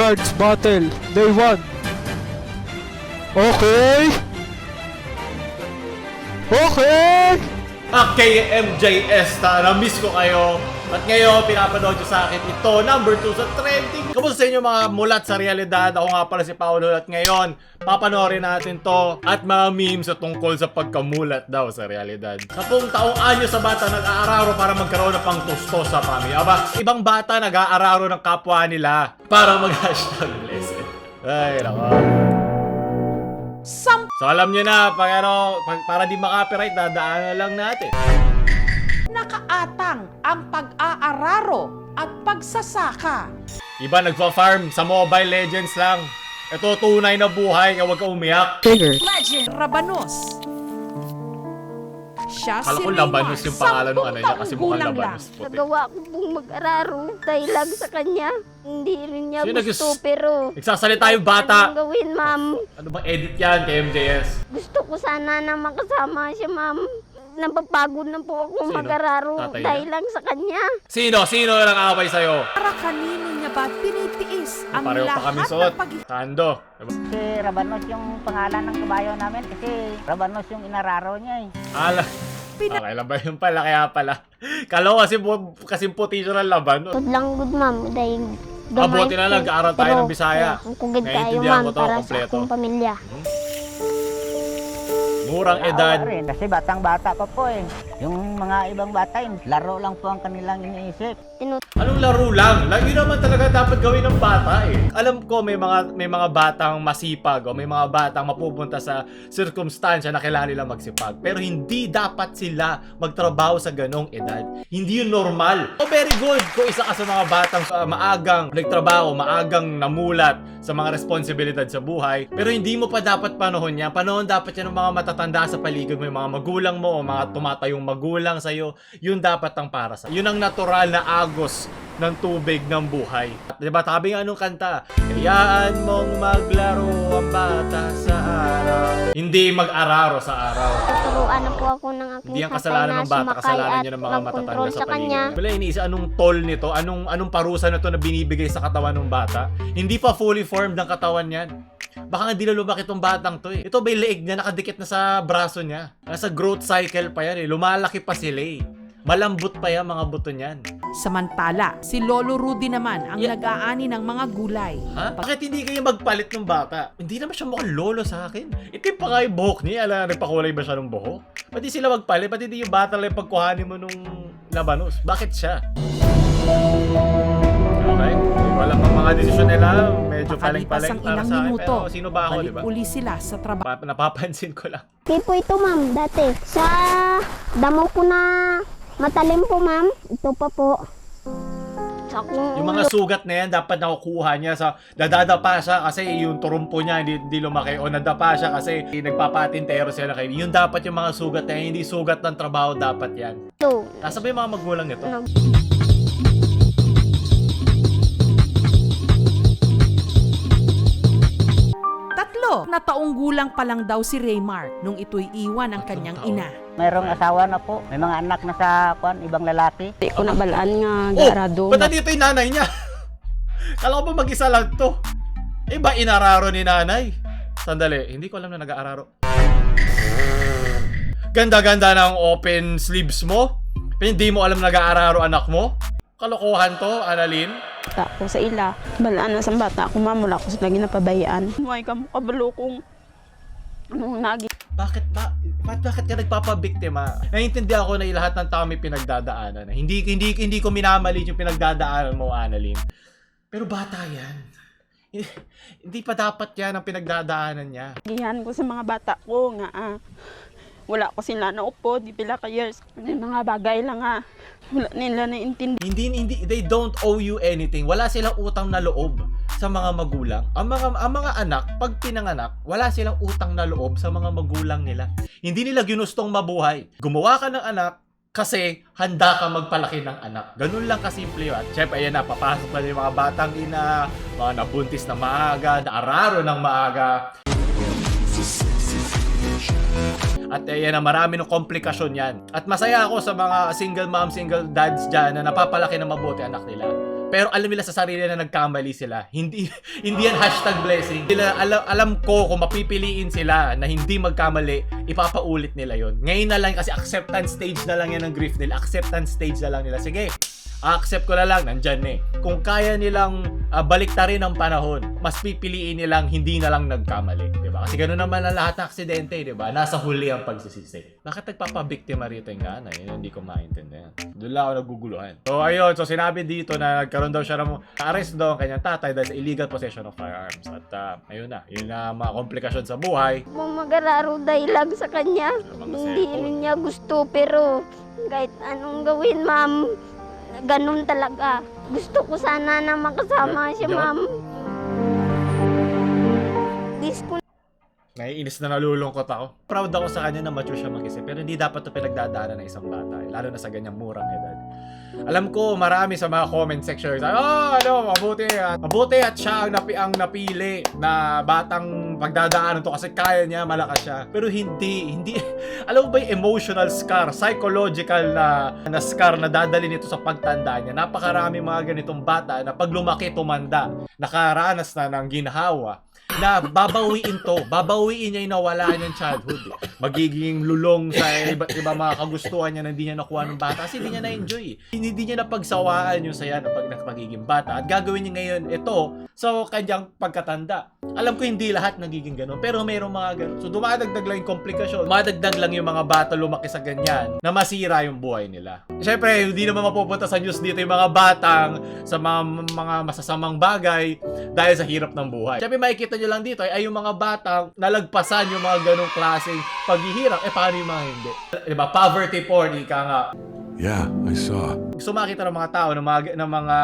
Cards Battle Day 1. Okay. Okay, MJS, na-miss ko kayo. At ngayon, pinapanood nyo sa akin ito, number 2 sa trending. Kamusta sa inyo mga mulat sa realidad? Ako nga pala si Paolo at ngayon, papanoorin natin to at mga memes sa tungkol sa pagkamulat daw sa realidad. 10 taong anyo sa bata nag-aararo para magkaroon ng pang-tusto sa pamilya. Aba, ibang bata nag-aararo ng kapwa nila para mag-hashtag blessed. Ay, nako. So alam nyo na, para di makapiright, dadaanan lang natin. Nakaatang ang pag-aararo at pagsasaka. Iba nagpa-farm sa Mobile Legends lang. Ito tunay na buhay, kaya huwag ka umiyak. Rabanos. Siya Kala si ko Neymar, Labanos yung pangalan ng ano niya kasi 10 mukhang gulang lang. Labanos puti. Nagawa ko pong mag-araro dahil lang sa kanya. Hindi rin niya Sino gusto pero... Nagsasalita yung bata. Anong gawin, ma'am? Ano bang edit yan kay MJS? Gusto ko sana na makasama siya, ma'am. Napapagod na po ako Sino? mag-araro Tatay niya? dahil lang sa kanya. Sino ang away sa'yo? Para kanino niya ba tinitiis ang Pareho pa lahat kami ng suot. pag- Kando. Si Rabanos yung pangalan ng kabayo namin kasi Rabanos yung inararo niya eh. Ala. Okay, laban yun pala, kaya pala. Kala ko kasi puti siya ng laban. Good lang, good, ma'am. Dahil Mabuti na lang, nag-aaral tayo ng Bisaya. Ang kugad kayo, Naiintindihan ma'am, ko to, para kompleto. sa akong pamilya. Murang edad. Naawa rin, kasi batang-bata pa po eh. Yung mga ibang bata, laro lang po ang kanilang iniisip. Anong laro lang? Lagi naman talaga dapat gawin ng bata eh. Alam ko may mga batang masipag o may mga batang mapupunta sa sirkumstansya na kailangan nila magsipag. Pero hindi dapat sila magtrabaho sa ganong edad. Hindi yun normal. Oh, very good kung isa ka sa mga batang maagang nagtrabaho, maagang namulat sa mga responsibilidad sa buhay. Pero hindi mo pa dapat panahon yan. Panahon dapat yan ng mga matatanda sa paligid mo, yung mga magulang mo o mga tumatayong magulang sa'yo. Yun dapat ang para sa. Yun ang natural na agos ng tubig ng buhay. Diba? Sabi nga anong kanta, hayaan mong maglaro ang bata sa araw. Hindi mag-araro sa araw. Turuan na po ako ng aking Hindi ang tatay kasalanan na ng bata, sumakay kasalanan at niya ng mga matatanda mag-control sa sa kanya. paligid. Wala iniisip anong toll nito, anong parusa na to na binibigay sa katawan ng bata. Hindi pa fully formed ang katawan niyan. Baka nga di na lumaki itong batang to eh. Ito ba yung leeg niya, nakadikit na sa braso niya. Nasa growth cycle pa yan eh. Lumalaki pa sila eh. Malambot pa yan mga buto niyan. Samantala, si Lolo Rudy naman ang nag-aani ng mga gulay. Ha? Bakit hindi kayo magpalit ng bata? Hindi naman siya mukhang lolo sa akin. Ito pa nga yung buhok niya. Ala, nagpakulay ba siya ng buhok? Pati sila magpalit. Pati hindi yung bata lang yung pagkuhanin mo nung Labanos. Bakit siya? Okay. Wala pang mga desisyon nila. Medyo Makalipas paleng-paleng ang para ilang sa akin. minuto, Pero sino ba ako, balik di ba? uli sila sa trabaho. Napapansin ko lang. Hindi po ito, ma'am, dati. Sa damo ko na matalim po, ma'am. Ito pa po. Sa akong Yung mga sugat na yan, dapat nakukuha niya sa dadadapa siya kasi yung turumpo niya hindi lumaki o nadapa siya kasi nagpapatintero siya na kayo. Yun dapat yung mga sugat na yan, hindi sugat ng trabaho dapat yan. ulo. Nasa ba yung mga magulang nito? Tatlo na taong gulang pa lang daw si Raymar nung ito'y iwan ng kanyang taon? ina. Mayroong asawa na po, may mga anak na sa ibang lalaki. Di ko nabalaan nga Oh! garado. Ba't nandito yung nanay niya? Kala ko ba mag-isa lang to? Eh ba inararo ni nanay? Sandali, hindi ko alam na nag-aararo. Ganda-ganda ng open sleeves mo? Hindi mo alam nag-aararo anak mo? Kalokohan to, Annalyn? Bata ko sa ila. Balaan na sa bata ko, mamula ko sa lagi napabayaan. Huwag ka mo kabalo kung anong nagi. Bakit ka nagpapabiktima? Naiintindihan ko na lahat ng tao may pinagdadaanan. Hindi ko minamalit yung pinagdadaanan mo, Annalyn. Pero bata yan. Hindi pa dapat yan ang pinagdadaanan niya. Gihan ko sa mga bata ko nga wala ko sila naupo, di pila ka years. May mga bagay lang wala nila naintindi. Hindi, they don't owe you anything. Wala silang utang na loob sa mga magulang. Ang mga anak, pag pinanganak, wala silang utang na loob sa mga magulang nila. Hindi nila ginustong mabuhay. Gumawa ka ng anak kasi handa ka magpalaki ng anak. Ganun lang kasimple yun. At syempre, ayan na, papasok na yung mga batang ina, mga nabuntis na maaga, naararo ng maaga. At ayan na, marami ng komplikasyon yan. At masaya ako sa mga single mom, single dads dyan na napapalaki ng mabuti anak nila. pero alam nila sa sarili na nagkamali sila. Hindi yan hashtag blessing. Alam ko kung mapipiliin sila na hindi magkamali, ipapaulit nila yon. Ngayon na lang kasi acceptance stage na lang yan ng grief nila. Acceptance stage na lang nila. Sige, accept ko na lang, nandyan eh. Kung kaya nilang baliktarin ang panahon, mas pipiliin nilang hindi na lang nagkamali, di ba? Kasi ganoon naman ang lahat ng aksidente, di ba? Nasa huli ang pagsisisi. Bakit nagpapabiktima rito yung gana? Yun hindi ko maintindihan. Doon lang ako naguguluhan. So ayun, so sinabi dito na nagkaroon daw siya ng arrest daw ang kanyang tatay dahil sa illegal possession of firearms. At ayun na, yun na mga komplikasyon sa buhay. Mag-araro dahil lang sa kanya. Hindi rin niya gusto, pero kahit anong gawin, ma'am, ganun talaga. Gusto ko sana na makasama siya, ma'am. Gusto Naiinis na nalulungkot ako. Proud ako sa kanya na mature siya mag-isip. Pero hindi dapat ito pinagdadaanan ng isang bata. Lalo na sa ganyang murang edad. Alam ko, marami sa mga comment section. Mabuti at siya ang napili na batang pagdadaanan to kasi kaya niya, malakas siya. Pero hindi. Alam mo ba yung emotional scar, psychological na scar na dadali nito sa pagtanda niya? Napakarami mga ganitong bata na pag lumaki, tumanda, nakaranas na ng ginhawa, na babawiin niya yung nawala niyang childhood. Magiging lulong sa iba mga kagustuhan niya na hindi niya nakuha ng bata kasi hindi niya na-enjoy. Hindi niya napagsawaan yung saya ng pagiging bata at gagawin niya ngayon ito sa kanyang pagkatanda. Alam ko hindi lahat nagiging ganun, pero mayroong mga ganun. So dumadagdag lang yung komplikasyon, dumadagdag lang yung mga bata lumaki sa ganyan na masira yung buhay nila. Siyempre, hindi naman mapupunta sa news dito yung mga batang sa mga masasamang bagay dahil sa hirap ng buhay. Siyempre, makikita nyo lang dito ay yung mga batang nalagpasan yung mga ganong klaseng paghihirap. Paano yung mga hindi? Diba? Poverty porn, ika nga. Yeah, I saw. Gusto makita ng mga tao ng mga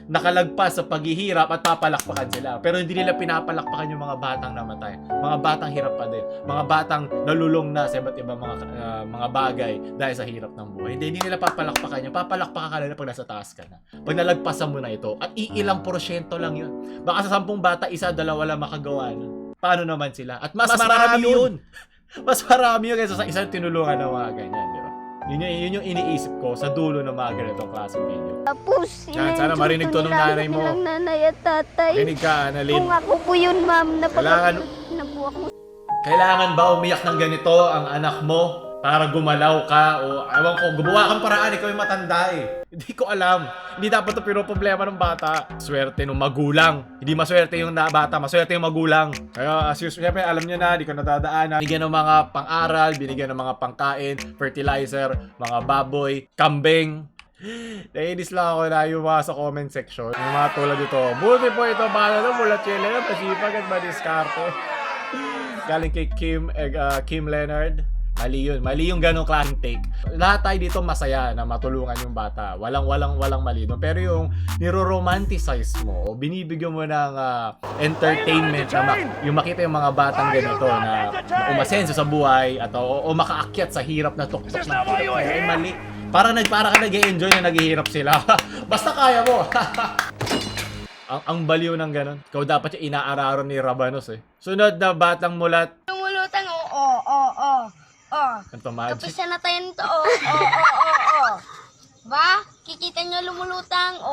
nakalagpas sa paghihirap at papalakpakan sila. Pero hindi nila pinapalakpakan yung mga batang namatay. Mga batang hirap pa din. Mga batang nalulong na sa iba't ibang mga bagay dahil sa hirap ng buhay. Hindi nila papalakpakan yun. Papalakpakan ka na pag nasa taas ka na. Pag nalagpasan mo na ito. At iilang porsyento lang yun. Baka sa 10 bata, 1, 2 lang makagawa nun. Paano naman sila? At mas marami yun. Mas marami yun kaysa sa isang tinulungan ng mga ganyan. Di ba? Yun yung iniisip ko sa dulo ng mga ganitong klaseng video. Tapos, Sana marinig to ng nanay mo. Ng nanay at tatay. Marinig ka, Annalyn. Kung ako po yun, ma'am, Kailangan- na po ako. Kailangan ba umiyak ng ganito ang anak mo para gumalaw ka o ewan ko, gumawa kang paraan, ikaw yung matanda eh. Hindi ko alam. Hindi dapat ito pinoproblema ng bata. Swerte ng magulang. Hindi maswerte yung bata, maswerte yung magulang. Kaya as usual, syempre alam nyo na, hindi ko nadadaanan. Binigyan ng mga pang-aral, binigyan ng mga pangkain, fertilizer, mga baboy, kambing. Nainis lang ako na yung mga sa comment section. Yung mga tulad dito, buti po ito, bala na, mula chile na, masipag at madiskarte. Galing kay Kim Leonard. Mali yung ganong klaseng take. Lahat tayo dito masaya na matulungan yung bata. Walang mali doon. Pero yung niro-romanticize mo o binibigyan mo ng entertainment na yung makita yung mga batang ganito na umasenso sa buhay at o makaakyat sa hirap na tuktok na ay mali. Para ka nag-e-enjoy na naghihirap sila. Basta kaya mo. ang baliw ng ganon. Ikaw dapat yung inaararon ni Rabanos eh. Sunod na batang mulat. Lumulutang, oo. Ito magic. Kapisa na tayo nito, Ba? Kikita nyo lumulutang,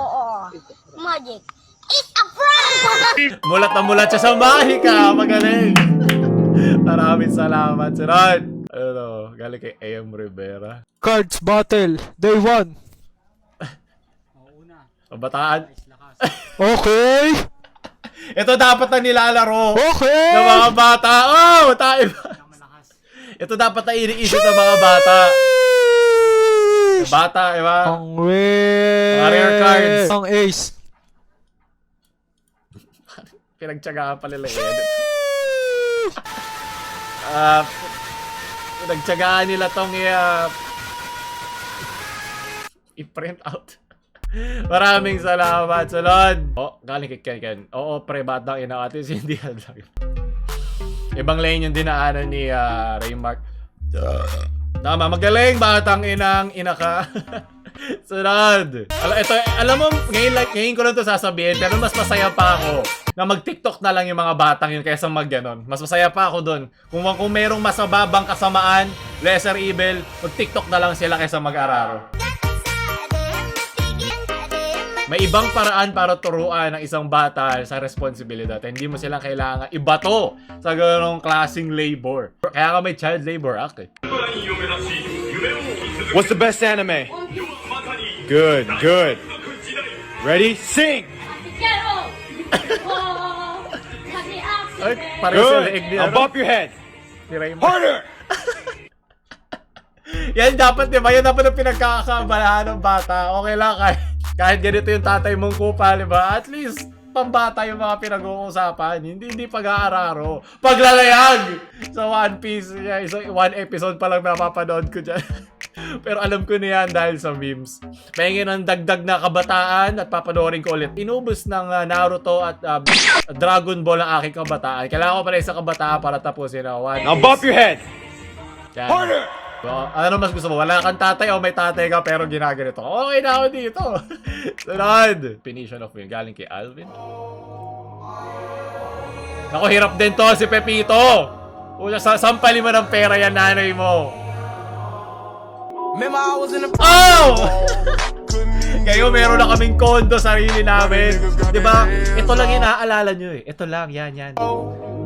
Magic. It's a prank! Mulat na mulat siya sa mahika. Magaling. Maraming salamat. Sunod. Ano, galing kay AM Rivera. Cards Battle, Day 1. Bataan. Okay. Ito dapat na nilalaro Okay. ng mga bata. Oh, tayo. Ito dapat na iniisip ng mga bata. Bata, diba? Ang rare. Mga rare cards. Ang ace. Pinagtsagaan pala nila edit. Pinagtsagaan nila tong i-print out. Maraming salamat. Sunod. Galing kay Ken. Oo, pre, batang ina atin. Hindi lang. Ibang lane yung dinaanan ni Raymark. Tama, magaling, batang inang ina ka. Sunod. Alam mo, ngayon ko lang ito sasabihin, pero mas masaya pa ako na mag-TikTok na lang yung mga batang yun kaysa mag-ganon. Mas masaya pa ako dun. Kung merong mas mababang kasamaan, lesser evil, mag-TikTok na lang sila kaysa mag-araro. May ibang paraan para turuan ng isang bata sa responsibilidad. Hindi mo sila kailangan ibato sa ganong klaseng labor. Kaya ka may Child Labor Act eh. What's the best anime? Good, good. Ready? Sing! Ay, pareho sila leeg Good. ni Now bop your head. ni Raymond. Harder! Yan dapat, di ba? Yan dapat ang pinagkakabalahan ng bata. Okay lang kahit ganito yung tatay mong kupal, di ba? At least, pambata yung mga pinag-uusapan. Hindi pag-aararo. Paglalayag! Sa One Piece. One episode pa lang napapanood ko dyan. Pero alam ko na yan dahil sa memes. Pahingin ng dagdag na kabataan at papanoorin ko ulit. Inubos ng Naruto at Dragon Ball ang aking kabataan. Kailangan ko pala isang kabataan para tapusin ang One Now Piece. bop your head. Yan. Harder! So, ano mas gusto mo? Wala kang tatay o may tatay ka pero ginaganito. Okay na ako dito. Sunod. Definition of win. Galing kay Alvin. Ako, hirap din to si Pepito. Sampali mo ng pera yan, nanay mo. Oh! Kayo, meron na kaming kondo, sarili namin. Diba? Ito lang yung naaalala nyo eh. Ito lang, yan.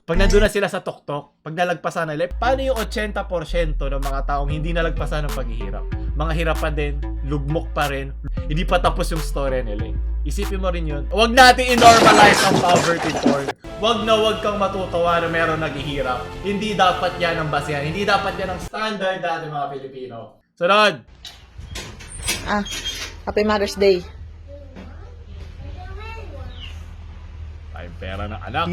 Pag nandun na sila sa tuktok, pag nalagpasan na nila, paano yung 80% ng mga taong hindi nalagpasan ng paghihirap? Mga hirap pa din, lugmok pa rin, hindi pa tapos yung story nila eh. Isipin mo rin yun. Huwag natin i-normalize ang poverty porn. Huwag kang matutuwa na meron naghihirap. Hindi dapat yan ang basehan. Hindi dapat yan ang standard natin mga Pilipino. Sunod! Happy Mother's Day. Ay, pera ng anak.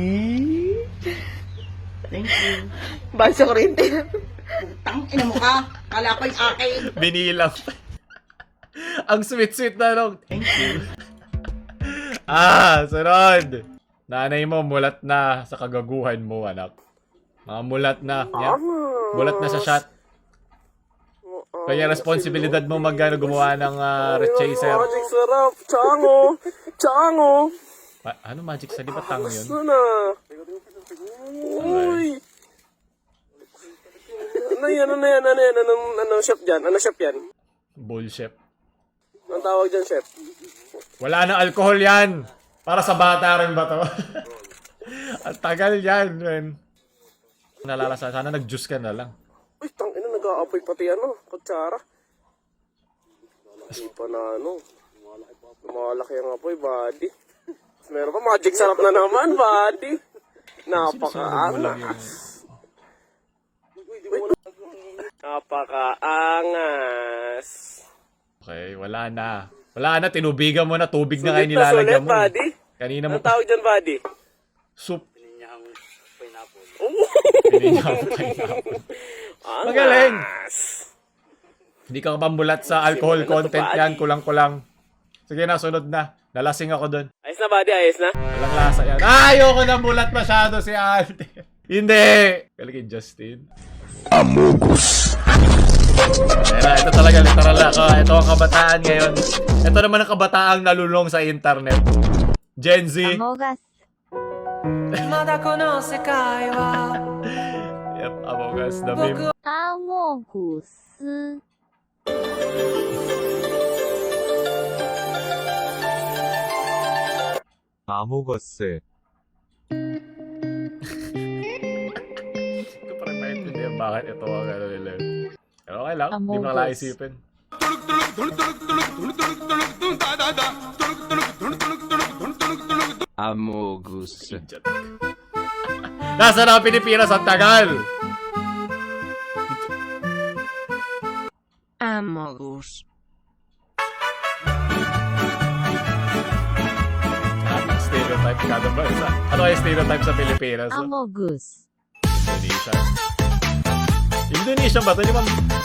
Bahal sa kuryente. Putang ina mo ka. Kala ko yung akin. Binilang. Ang sweet na nung. Thank you. Sunod. Nanay mo mulat na sa kagaguhan mo, anak. Mga mulat na. Yan. Mulat na sa shot. Kaya responsibilidad mo gumawa ng chaser. Magic sarap. Chango. Ano magic sa di ba tango yun? Ano na? Uy. Ano yan? Anong chef dyan? Ano chef yan? Bullshit. Anong tawag dyan, chef? Wala nang alcohol yan. Para sa bata rin ba to? Ang tagal yan, man. Nalalasa. Sana nag-juice ka na lang. Uy, tangina, nag-aapoy pati kutsara. Hindi pa na lumalaki ang apoy, buddy. Meron pa, magic sarap na naman, buddy. Napakaangas. Napakaangas. Okay, wala na. Wala na, tinubigan mo na. Tubig na kayo nilalagyan mo. Buddy. Kanina mo. Anong tawag dyan, buddy? Soup. Pininyang Pininyang pineapple. Magaling. Hindi ka pambulat sa alcohol content yan. Kulang-kulang. Sige na, sunod na. Nalasing ako dun. Ayos na, buddy. Ayos na. Walang lasa yan. Ayoko na bulat masyado si Ate. Hindi. Galing kay Justin. Amogus. Ayan na, ito talaga literal ako. Ito ang kabataan ngayon. Ito naman ang kabataang nalulong sa internet. Gen Z. Amogas. Yep, Amogus. The meme. Amogus. 아모거스. Hindi ko pa rin maintindihan bakit ito ang ano nila. Pero okay lang, hindi mo na isipin. 아모구스. Nasa na ang Pilipinas ang tagal! Amogus. Anong stereotype kada bansa? Ano ay stereotype sa Pilipinas? Amogus. Indonesia. Indonesia ba ito? Di ba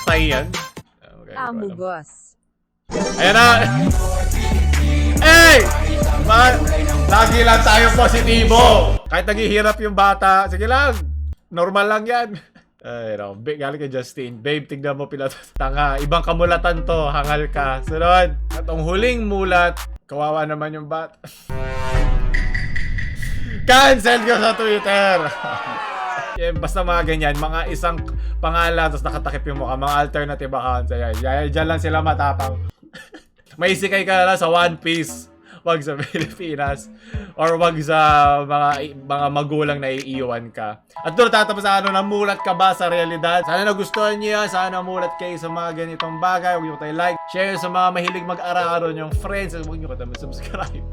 Thai yan? Okay, Amugos. ayan na! Hey! Lagi lang tayo positibo! Kahit naghihirap yung bata, sige lang! Normal lang yan! Ay, no. Galing kay Justin. Babe, tignan mo pila tanga. Ibang kamulatan to. Hangal ka. Sunod. At ang huling mulat, kawawa naman yung bat. Cancel ko sa Twitter! Yeah, basta mga ganyan, mga isang pangalan tapos nakatakip yung mukha, mga alternative accounts. Diyan lang sila matapang. May isikay ka na lang sa One Piece. wag sa Pilipinas, or wag sa mga magulang na iiwan ka. At doon tatapos na namulat ka ba sa realidad? Sana nagustuhan niyo yan, sana namulat kayo sa mga ganitong bagay. Huwag niyo tayo like, share sa mga mahilig mag-araro yung friends, at huwag niyo ka subscribe.